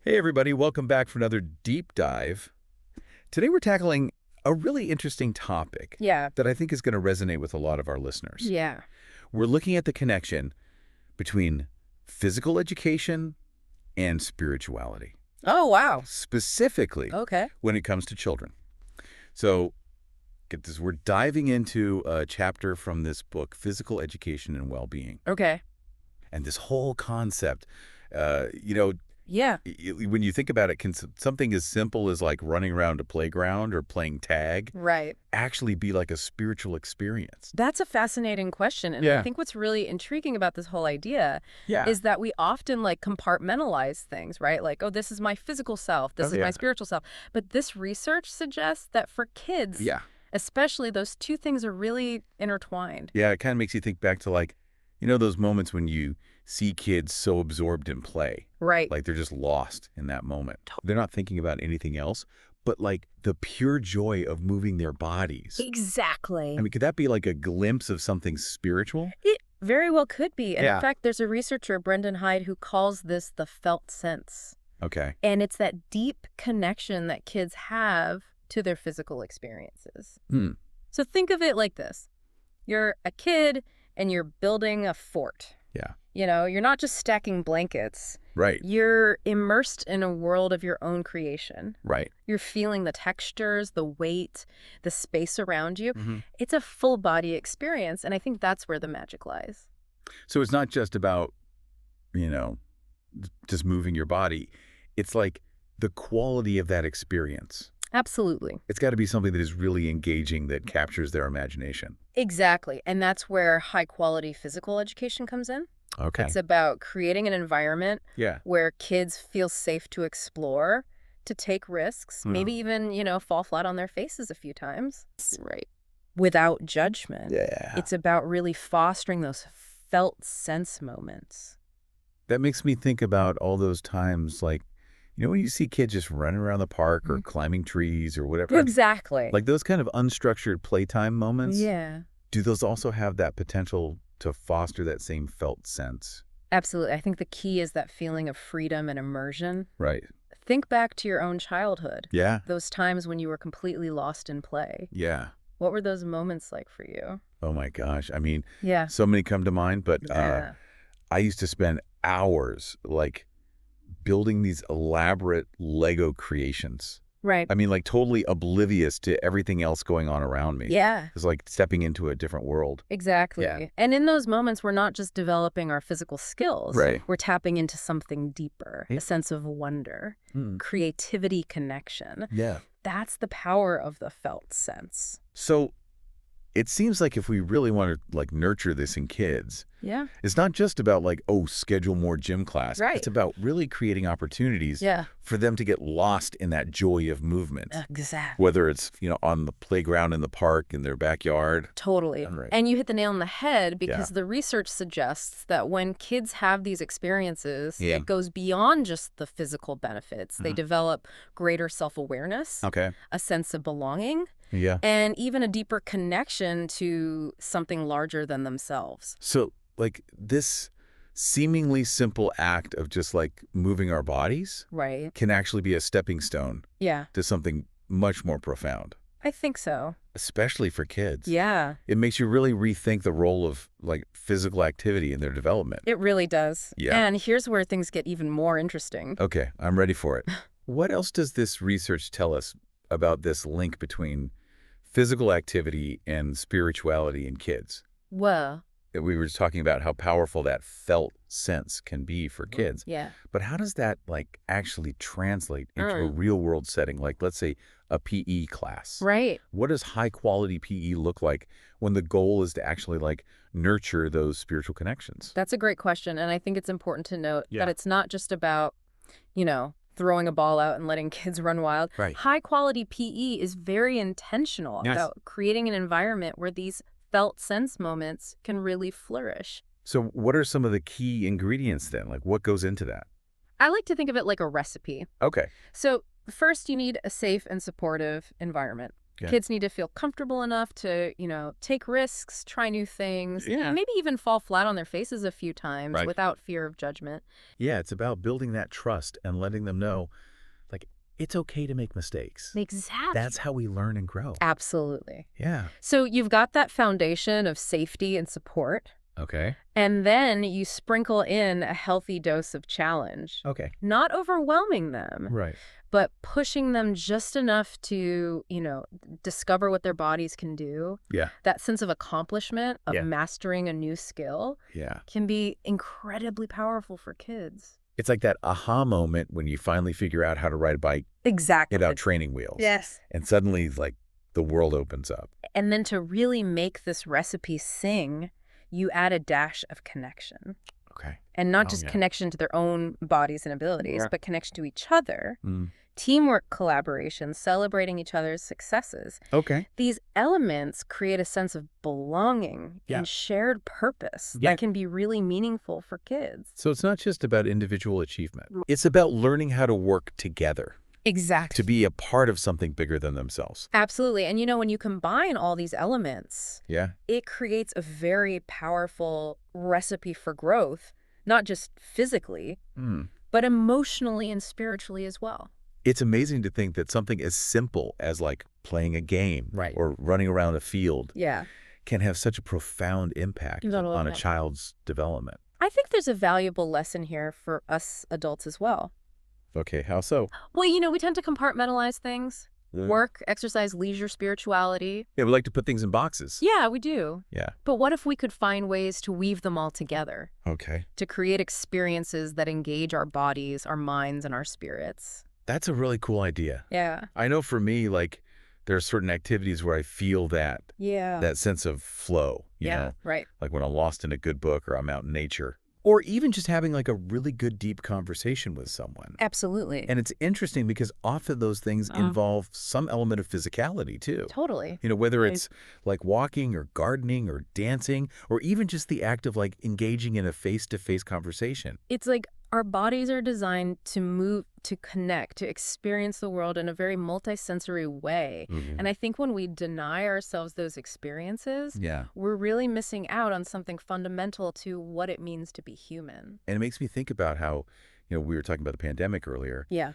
Hey everybody, welcome back for another deep dive. Today we're tackling a really interesting topic Yeah. that I think is going to resonate with a lot of our listeners. Yeah. We're looking at the connection between physical education and spirituality, Oh, wow. specifically Okay. when it comes to children. So, get this, we're diving into a chapter from this book, Physical Education and Wellbeing. Okay. And this whole concept, uh, you know, Yeah. when you think about it, can something as simple as like running around a playground or playing tag Right. actually be like a spiritual experience? That's a fascinating question. And I Yeah. think what's really intriguing about this whole idea Yeah. is that we often compartmentalize things, right? Like, oh, this is my physical self, this Oh, is my yeah. spiritual self. But this research suggests that for kids, Yeah. especially, those two things are really intertwined. Yeah. It kind of makes you think back to like, those moments when you see kids so absorbed in play, Right. like they're just lost in that moment. They're not thinking about anything else, but like the pure joy of moving their bodies. Exactly. I mean, could that be like a glimpse of something spiritual? It very well could be. And in Yeah. fact, there's a researcher, Brendan Hyde, who calls this the felt sense. Okay. And it's that deep connection that kids have to their physical experiences. Hmm. So think of it like this. You're a kid and you're building a fort. Yeah. You're not just stacking blankets. Right. You're immersed in a world of your own creation. Right. You're feeling the textures, the weight, the space around you. Mm-hmm. It's a full body experience, and I think that's where the magic lies. So it's not just about, you know, just moving your body. It's like the quality of that experience. Absolutely. It's got to be something that is really engaging, that captures their imagination. Exactly. And that's where high-quality physical education comes in. Okay. It's about creating an environment Yeah. where kids feel safe to explore, to take risks, maybe even, fall flat on their faces a few times. Right. Without judgment. Yeah. It's about really fostering those felt sense moments. That makes me think about all those times, like, when you see kids just running around the park or climbing trees or whatever. Exactly. Like those kind of unstructured playtime moments. Yeah. Do those also have that potential to foster that same felt sense? Absolutely. I think the key is that feeling of freedom and immersion. Right. Think back to your own childhood. Yeah. Those times when you were completely lost in play. Yeah. What were those moments like for you? Oh my gosh. I mean, Yeah. so many come to mind, but Yeah. I used to spend hours like building these elaborate Lego creations. Right. I mean, like totally oblivious to everything else going on around me. Yeah. It's like stepping into a different world. Exactly. Yeah. And in those moments, we're not just developing our physical skills. Right. We're tapping into something deeper, Yeah. a sense of wonder, creativity, connection. Yeah. That's the power of the felt sense. So it seems like if we really want to like nurture this in kids, Yeah. it's not just about like, oh, schedule more gym class. Right. It's about really creating opportunities Yeah. for them to get lost in that joy of movement. Exactly. Whether it's, on the playground in the park, in their backyard. Totally. Right. And you hit the nail on the head because Yeah. the research suggests that when kids have these experiences, Yeah. it goes beyond just the physical benefits. They develop greater self-awareness, Okay. a sense of belonging, Yeah. and even a deeper connection to something larger than themselves. So like this seemingly simple act of just like moving our bodies Right. can actually be a stepping stone Yeah, to something much more profound, I think so. especially for kids. Yeah, It makes you really rethink the role of like physical activity in their development. it really does. Yeah. And here's where things get even more interesting. Okay, I'm ready for it. What else does this research tell us about this link between physical activity and spirituality in kids? Well, We were just talking about how powerful that felt sense can be for kids. yeah. But how does that like actually translate into a real world setting? Like let's say a PE class. Right. What does high quality PE look like when the goal is to actually like nurture those spiritual connections? That's a great question. And I think it's important to note Yeah. that it's not just about, throwing a ball out and letting kids run wild. Right. High quality PE is very intentional Yes. about creating an environment where these felt sense moments can really flourish. So what are some of the key ingredients then? Like what goes into that? I like to think of it like a recipe. Okay. So first, you need a safe and supportive environment. Okay. Kids need to feel comfortable enough to, take risks, try new things, Yeah. maybe even fall flat on their faces a few times Right. without fear of judgment. Yeah, it's about building that trust and letting them know, like, it's okay to make mistakes. Exactly. That's how we learn and grow. Absolutely. Yeah. So you've got that foundation of safety and support, Okay. and then you sprinkle in a healthy dose of challenge, Okay. not overwhelming them, Right. but pushing them just enough to, discover what their bodies can do. Yeah. That sense of accomplishment, of Yeah. mastering a new skill, Yeah. can be incredibly powerful for kids. It's like that aha moment when you finally figure out how to ride a bike Exactly. without training wheels. Yes. And suddenly, like, the world opens up. And then to really make this recipe sing, you add a dash of connection. Okay. And not Oh, just yeah. connection to their own bodies and abilities, Yeah. but connection to each other. Mm. Teamwork, collaboration, celebrating each other's successes. Okay. These elements create a sense of belonging Yeah. and shared purpose Yeah. that can be really meaningful for kids. So it's not just about individual achievement. It's about learning how to work together, Exactly. to be a part of something bigger than themselves. Absolutely. And when you combine all these elements, Yeah. it creates a very powerful recipe for growth, not just physically, Mm. but emotionally and spiritually as well. It's amazing to think that something as simple as like playing a game Right. or running around a field Yeah. can have such a profound impact Totally. on a child's development. I think there's a valuable lesson here for us adults as well. Okay, how so? Well, we tend to compartmentalize things. Yeah. Work, exercise, leisure, spirituality. Yeah, we like to put things in boxes. Yeah, we do. Yeah. But what if we could find ways to weave them all together, Okay. to create experiences that engage our bodies, our minds, and our spirits? That's a really cool idea. Yeah. I know for me, like, there are certain activities where I feel that sense of flow, you know, right. like when I'm lost in a good book or I'm out in nature, or even just having like a really good deep conversation with someone. Absolutely. And it's interesting because often those things involve some element of physicality too. Totally. Whether it's like walking or gardening or dancing, or even just the act of like engaging in a face-to-face conversation. It's like our bodies are designed to move, to connect, to experience the world in a very multisensory way. Mm-hmm. And I think when we deny ourselves those experiences, Yeah. we're really missing out on something fundamental to what it means to be human. And it makes me think about how, we were talking about the pandemic earlier, Yeah.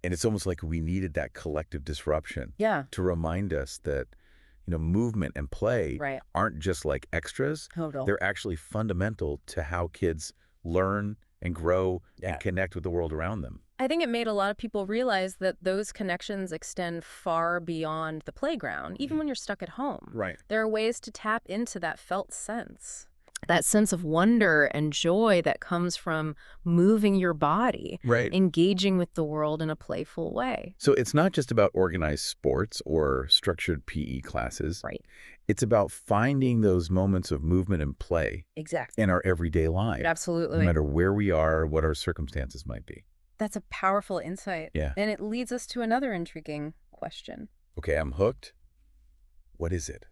and it's almost like we needed that collective disruption Yeah. to remind us that, movement and play Right. aren't just like extras. Total. They're actually fundamental to how kids learn and grow and connect with the world around them. I think it made a lot of people realize that those connections extend far beyond the playground, even when you're stuck at home. Right. There are ways to tap into that felt sense. That sense of wonder and joy that comes from moving your body, Right. engaging with the world in a playful way. So it's not just about organized sports or structured PE classes. Right. It's about finding those moments of movement and play Exactly. in our everyday life, Absolutely. no matter where we are, what our circumstances might be. That's a powerful insight. Yeah. And it leads us to another intriguing question. Okay, I'm hooked. What is it?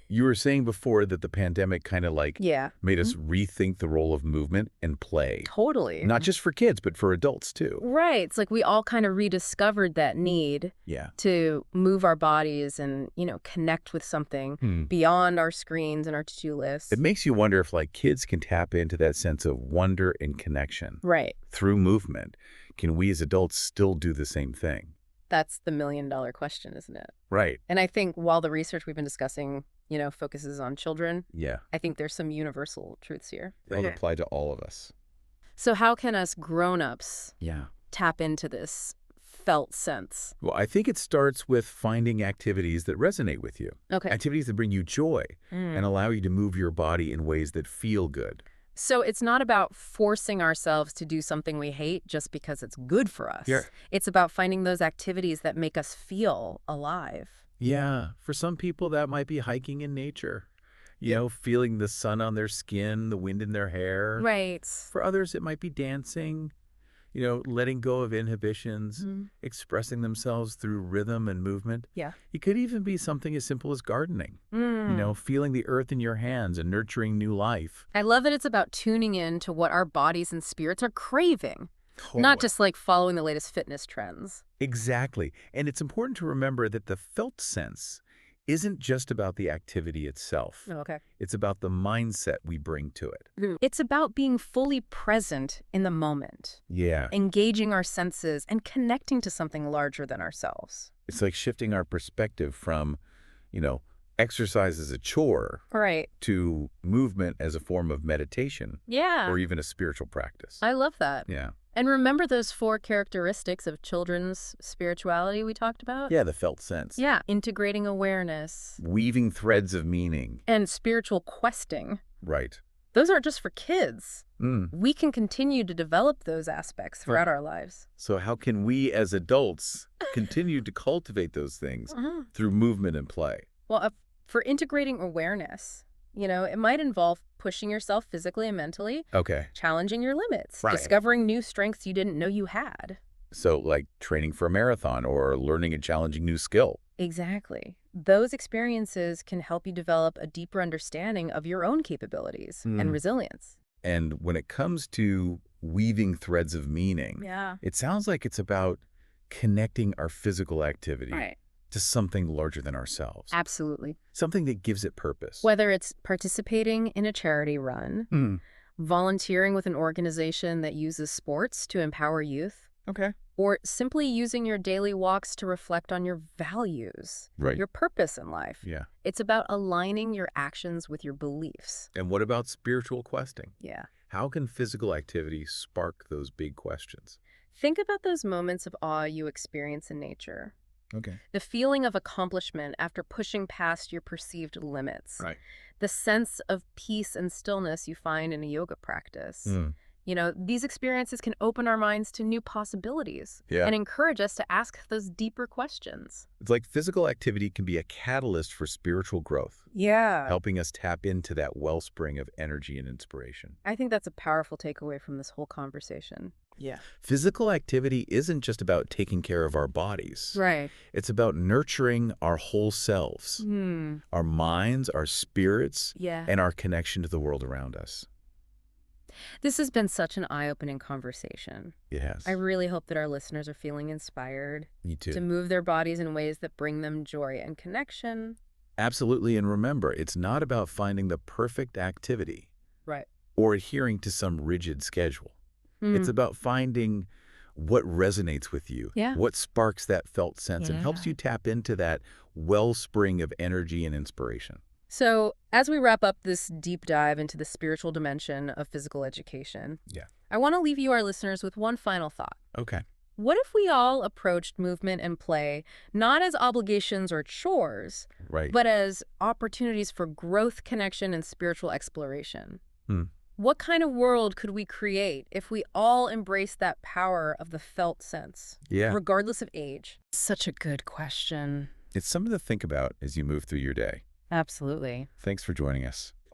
You were saying before that the pandemic kind of like made us rethink the role of movement and play. Totally. Not just for kids, but for adults too. Right. It's like we all kind of rediscovered that need to move our bodies and, connect with something beyond our screens and our to-do lists. It makes you wonder if like kids can tap into that sense of wonder and connection. Right. Through movement. Can we as adults still do the same thing? That's the million-dollar question, isn't it? Right. And I think while the research we've been discussing, focuses on children, Yeah. I think there's some universal truths here. They'll apply to all of us. So how can us grown-ups Yeah. tap into this felt sense? Well, I think it starts with finding activities that resonate with you. Okay. Activities that bring you joy and allow you to move your body in ways that feel good. So it's not about forcing ourselves to do something we hate just because it's good for us. Yeah. It's about finding those activities that make us feel alive. Yeah. For some people, that might be hiking in nature. Feeling the sun on their skin, the wind in their hair. Right. For others, it might be dancing, letting go of inhibitions, expressing themselves through rhythm and movement. Yeah. It could even be something as simple as gardening, feeling the earth in your hands and nurturing new life. I love that it's about tuning in to what our bodies and spirits are craving, not just like following the latest fitness trends. Exactly. And it's important to remember that the felt sense isn't just about the activity itself. Oh, okay. It's about the mindset we bring to it. It's about being fully present in the moment, Yeah. engaging our senses and connecting to something larger than ourselves. It's like shifting our perspective from, exercise as a chore Right. to movement as a form of meditation Yeah. or even a spiritual practice. I love that. Yeah. And remember those 4 characteristics of children's spirituality we talked about? Yeah, the felt sense. Yeah. Integrating awareness. Weaving threads of meaning. And spiritual questing. Right. Those aren't just for kids. Mm. We can continue to develop those aspects throughout our lives. So how can we as adults continue to cultivate those things through movement and play? Well, for integrating awareness, it might involve pushing yourself physically and mentally, Okay. challenging your limits, Right. discovering new strengths you didn't know you had. So like training for a marathon or learning a challenging new skill. Exactly. Those experiences can help you develop a deeper understanding of your own capabilities and resilience. And when it comes to weaving threads of meaning, Yeah. it sounds like it's about connecting our physical activity Right. to something larger than ourselves. Absolutely. Something that gives it purpose. Whether it's participating in a charity run, Mm. volunteering with an organization that uses sports to empower youth, Okay. or simply using your daily walks to reflect on your values, Right. your purpose in life. Yeah. It's about aligning your actions with your beliefs. And what about spiritual questing? Yeah. How can physical activity spark those big questions? Think about those moments of awe you experience in nature. Okay. The feeling of accomplishment after pushing past your perceived limits. Right. The sense of peace and stillness you find in a yoga practice. Mm. These experiences can open our minds to new possibilities and encourage us to ask those deeper questions. It's like physical activity can be a catalyst for spiritual growth, Yeah. helping us tap into that wellspring of energy and inspiration. I think that's a powerful takeaway from this whole conversation. Yeah. Physical activity isn't just about taking care of our bodies. Right. It's about nurturing our whole selves, our minds, our spirits, Yeah. and our connection to the world around us. This has been such an eye-opening conversation. It has. I really hope that our listeners are feeling inspired Me too. to move their bodies in ways that bring them joy and connection. Absolutely. And remember, it's not about finding the perfect activity Right. or adhering to some rigid schedule. It's about finding what resonates with you, what sparks that felt sense and helps you tap into that wellspring of energy and inspiration. So, as we wrap up this deep dive into the spiritual dimension of physical education, I want to leave you, our listeners, with one final thought. Okay. What if we all approached movement and play not as obligations or chores, Right. but as opportunities for growth, connection, and spiritual exploration? Hmm. What kind of world could we create if we all embraced that power of the felt sense, regardless of age? Such a good question. It's something to think about as you move through your day. Absolutely. Thanks for joining us.